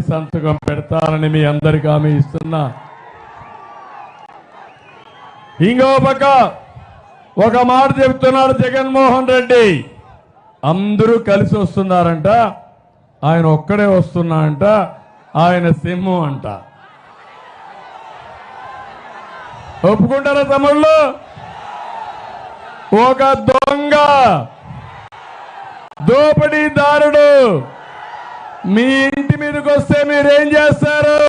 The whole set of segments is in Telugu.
సంతకం పెడతానని మీ అందరికీ హామీ ఇస్తున్నా. ఇంకో పక్క ఒక మాట చెప్తున్నాడు జగన్మోహన్ రెడ్డి, అందరూ కలిసి వస్తున్నారంట, ఆయన ఒక్కడే వస్తున్నా అంట, ఆయన సింహం అంట. ఒప్పుకుంటారా తమ్ముళ్ళు? ఒక దొంగ దోపిడీదారుడు మీ ఇంటి మీదకి వస్తే మీరేం చేస్తారు?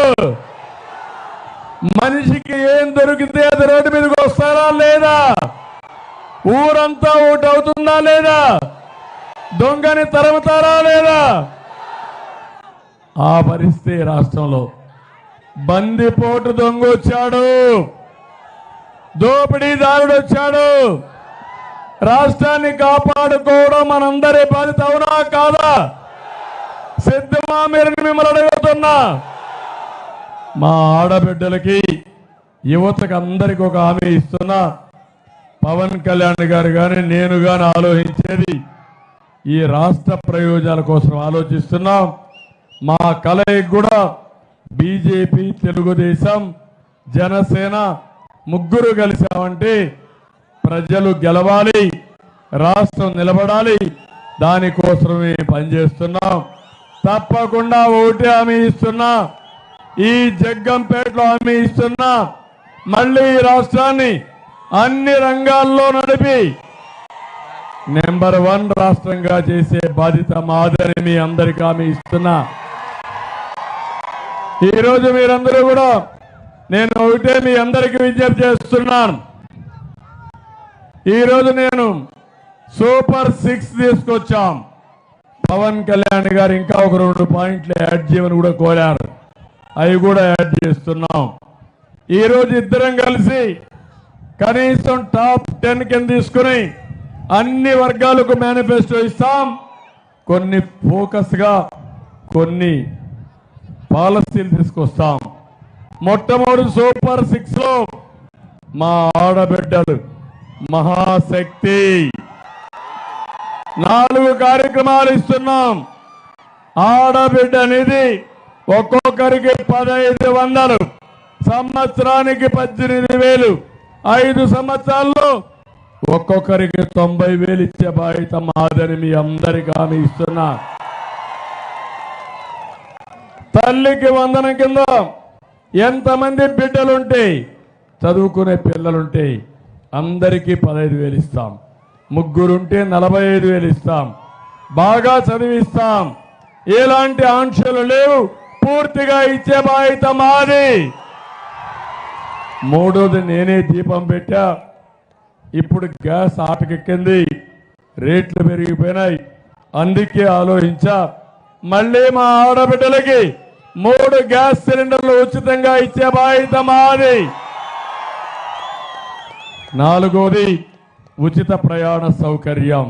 మనిషికి ఏం దొరికితే అది రోడ్డు మీదకి వస్తారా లేదా? ఊరంతా ఓటు అవుతుందా లేదా? దొంగని తరుముతారా లేదా? ఆ పరిస్థితి రాష్ట్రంలో. బందిపోటు దొంగ వచ్చాడు, దోపిడీదారుడు వచ్చాడు. రాష్ట్రాన్ని కాపాడుకోవడం మనందరి బాధ్యత, అవునా కాదా? సిద్ధమా మీరు? మిమ్మల్ని అడుగుతున్నా. మా ఆడబిడ్డలకి, యువతకు అందరికి ఒక హామీ ఇస్తున్నా. పవన్ కళ్యాణ్ గారు కానీ నేను కానీ ఆలోచించేది ఈ రాష్ట్ర ప్రయోజనాల కోసం ఆలోచిస్తున్నాం. మా కలయిక కూడా బీజేపీ, తెలుగుదేశం, జనసేన ముగ్గురు కలిసామంటే ప్రజలు గెలవాలి, రాష్ట్రం నిలబడాలి, దానికోసమే పనిచేస్తున్నాం. తప్పకుండా ఓటే హామీ ఇస్తున్నా. ఈ జగ్గంపేటలో హామీ ఇస్తున్నా. మళ్ళీ ఈ రాష్ట్రాన్ని అన్ని రంగాల్లో నడిపి నెంబర్ 1 రాష్ట్రంగా చేసే బాధ్యత మాదని మీ అందరికీ హామీ ఇస్తున్నా. ఈరోజు మీరందరూ కూడా నేను ఒకటే మీ అందరికీ విజ్ఞప్తి చేస్తున్నాను. ఈరోజు నేను సూపర్ 6 తీసుకొచ్చాం. పవన్ కళ్యాణ్ గారు ఇంకా ఒక 2 పాయింట్లు యాడ్ చేయమని కూడా కోరారు. అవి కూడా యాడ్ చేస్తున్నాం. ఈరోజు ఇద్దరం కలిసి కనీసం టాప్ 10 కింద తీసుకుని అన్ని వర్గాలకు మేనిఫెస్టో ఇస్తాం. కొన్ని ఫోకస్గా కొన్ని పాలసీలు తీసుకొస్తాం. మొట్టమొదటి సూపర్ 6 లో మా ఆడబిడ్డలు మహాశక్తి 4 కార్యక్రమాలు ఇస్తున్నాం. ఆడబిడ్డ నిధి ఒక్కొక్కరికి 1500, సంవత్సరానికి 18,000, 5 సంవత్సరాల్లో ఒక్కొక్కరికి 90,000 ఇచ్చే బాధ్యత మాదని మీ అందరికీ హామీ ఇస్తున్నా. తల్లికి వందనం కింద ఎంతమంది బిడ్డలుంటే, చదువుకునే పిల్లలుంటే అందరికీ 15,000 ఇస్తాం. ముగ్గురుంటే 45,000 ఇస్తాం. బాగా చదివిస్తాం. ఎలాంటి ఆంక్షలు లేవు, పూర్తిగా ఇచ్చే బాధ్యత మాది. మూడోది నేనే దీపం పెట్టా. ఇప్పుడు గ్యాస్ ఆటకెక్కింది, రేట్లు పెరిగిపోయినాయి. అందుకే ఆలోచించా, మళ్ళీ మా ఆడబిడ్డలకి 3 గ్యాస్ సిలిండర్లు ఉచితంగా ఇచ్చే బాధ్యత మాది. నాలుగోది ఉచిత ప్రయాణ సౌకర్యం.